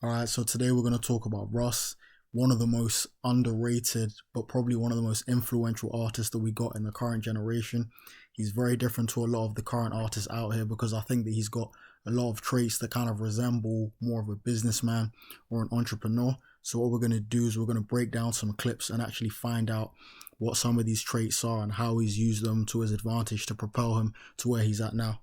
All right, so today we're going to talk about Russ, one of the most underrated, but probably one of the most influential artists that we got in the current generation. He's very different to a lot of the current artists out here because I think that he's got a lot of traits that kind of resemble more of a businessman or an entrepreneur. So, what we're going to do is we're going to break down some clips and actually find out what some of these traits are and how he's used them to his advantage to propel him to where he's at now.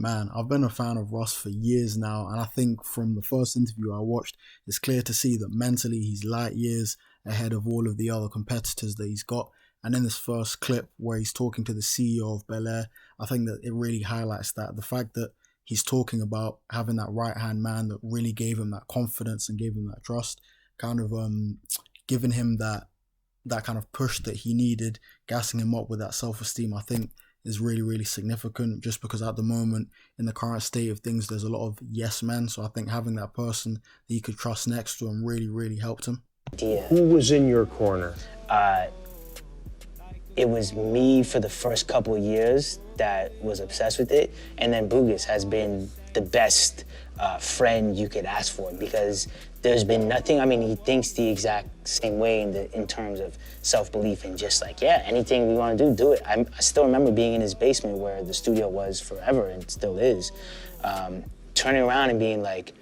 Man, I've been a fan of Russ for years now, and I think from the first interview I watched, it's clear to see that mentally he's light years ahead of all of the other competitors that he's got. And in this first clip where he's talking to the CEO of Bel Air, I think that it really highlights that the fact that he's talking about having that right hand man that really gave him that confidence and gave him that trust, kind of giving him that kind of push that he needed, gassing him up with that self esteem. I think is really, really significant just because at the moment, in the current state of things, there's a lot of yes men. So I think having that person that you could trust next to him really, really helped him. Yeah. Who was in your corner? It was me for the first couple of years that was obsessed with it. And then Bugus has been the best friend you could ask for because there's been nothing. I mean, he thinks the exact same way in terms of self-belief and just like, yeah, anything we want to do it. I still remember being in his basement where the studio was forever and still is, turning around and being like,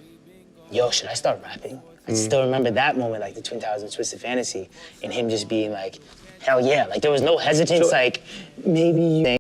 yo, should I start rapping? I still remember that moment, like the Twin Towers and Twisted Fantasy, and him just being like, hell yeah. Like there was no hesitance, like maybe you.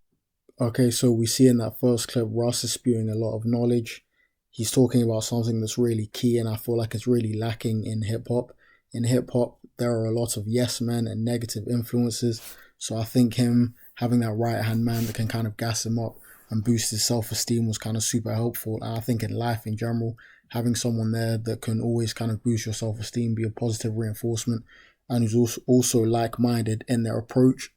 Okay, so we see in that first clip, Russ is spewing a lot of knowledge. He's talking about something that's really key, and I feel like it's really lacking in hip hop. In hip hop, there are a lot of yes men and negative influences. So I think him having that right hand man that can kind of gas him up and boost his self esteem was kind of super helpful. And I think in life in general, having someone there that can always kind of boost your self esteem, be a positive reinforcement, and who's also like minded in their approach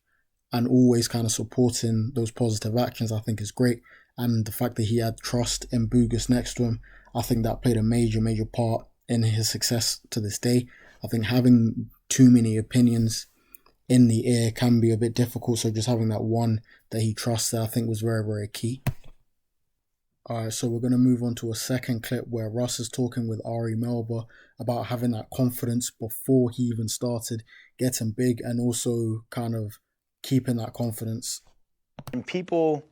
and always kind of supporting those positive actions, I think is great. And the fact that he had trust in Bugus next to him, I think that played a major, major part in his success to this day. I think having too many opinions in the air can be a bit difficult, so just having that one that he trusted, I think was very, very key. Alright, so we're going to move on to a second clip where Russ is talking with Ari Melba about having that confidence before he even started getting big and also kind of keeping that confidence. And people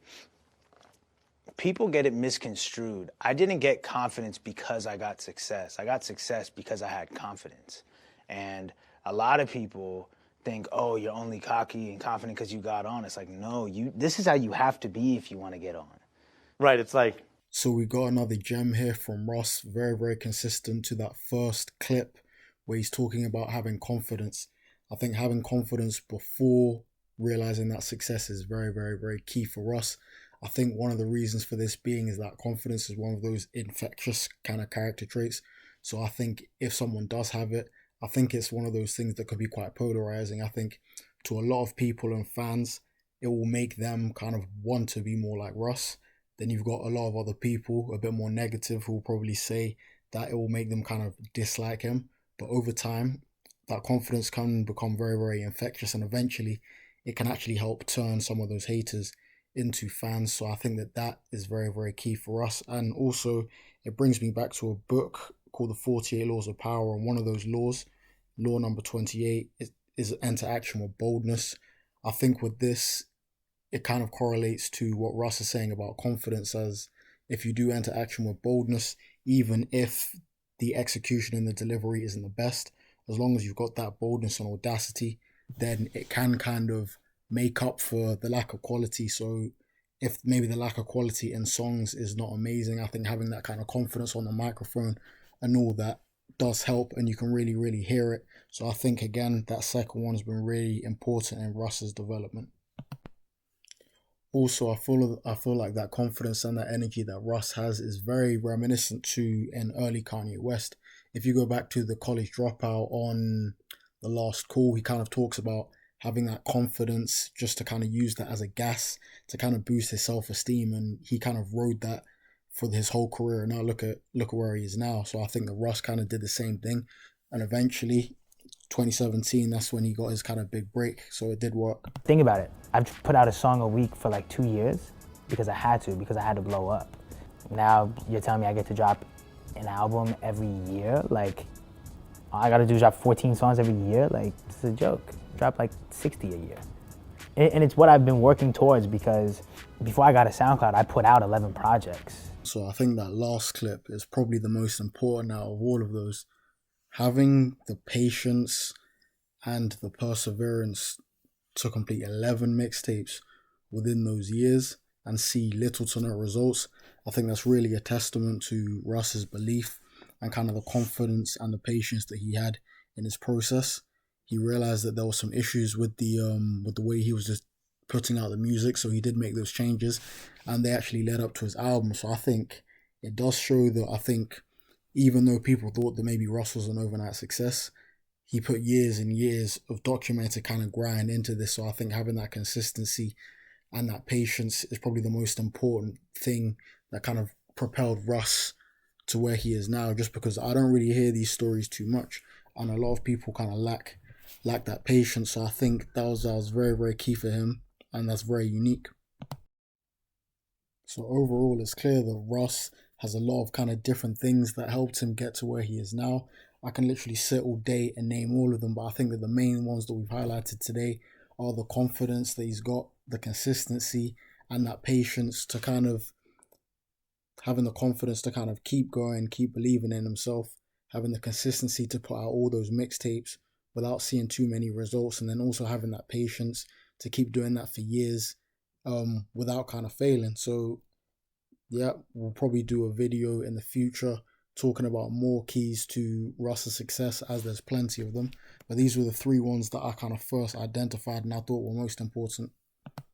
get it misconstrued. I didn't get confidence because I got success. I got success because I had confidence. And a lot of people think, oh, you're only cocky and confident because you got on. It's like, no, this is how you have to be if you want to get on. Right, it's like... So we got another gem here from Russ, very, very consistent to that first clip where he's talking about having confidence. I think having confidence before realizing that success is very, very, very key for Russ. I think one of the reasons for this being is that confidence is one of those infectious kind of character traits. So I think if someone does have it, I think it's one of those things that could be quite polarizing. I think to a lot of people and fans, it will make them kind of want to be more like Russ. Then you've got a lot of other people, a bit more negative, who will probably say that it will make them kind of dislike him. But over time, that confidence can become very, very infectious, and eventually it can actually help turn some of those haters into fans. So I think that is very, very key for us. And also, it brings me back to a book called The 48 Laws of Power. And one of those laws, law number 28, is enter action with boldness. I think with this, it kind of correlates to what Russ is saying about confidence, as if you do enter action with boldness, even if the execution and the delivery isn't the best, as long as you've got that boldness and audacity, then it can kind of make up for the lack of quality. So if maybe the lack of quality in songs is not amazing, I think having that kind of confidence on the microphone and all that does help, and you can really, really hear it. So I think, again, that second one has been really important in Russ's development. Also, I feel like that confidence and that energy that Russ has is very reminiscent to an early Kanye West. If you go back to the College Dropout on The Last Call, he kind of talks about having that confidence just to kind of use that as a gas to kind of boost his self-esteem, and he kind of rode that for his whole career. And now look at where he is now. So I think that Russ kind of did the same thing, and eventually 2017, that's when he got his kind of big break. So it did work. Think about it. I've put out a song a week for like 2 years because I had to blow up. Now you're telling me I get to drop an album every year. Like, all I gotta do is drop 14 songs every year. Like, it's a joke. Drop like 60 a year. And it's what I've been working towards, because before I got a SoundCloud, I put out 11 projects. So I think that last clip is probably the most important out of all of those. Having the patience and the perseverance to complete 11 mixtapes within those years and see little to no results, I think that's really a testament to Russ's belief and kind of the confidence and the patience that he had in his process. He realized that there were some issues with the way he was just putting out the music, so he did make those changes, and they actually led up to his album. So I think it does show that, I think, even though people thought that maybe Russ was an overnight success, he put years and years of documented kind of grind into this. So I think having that consistency and that patience is probably the most important thing that kind of propelled Russ to where he is now, just because I don't really hear these stories too much, and a lot of people kind of lack that patience. So I think that was very, very key for him, and that's very unique. So overall, it's clear that Russ has a lot of kind of different things that helped him get to where he is now. I can literally sit all day and name all of them, but I think that the main ones that we've highlighted today are the confidence that he's got, the consistency, and that patience to kind of having the confidence to kind of keep going, keep believing in himself, having the consistency to put out all those mixtapes without seeing too many results, and then also having that patience to keep doing that for years without kind of failing. So yeah, we'll probably do a video in the future talking about more keys to Russ's success, as there's plenty of them. But these were the three ones that I kind of first identified and I thought were most important.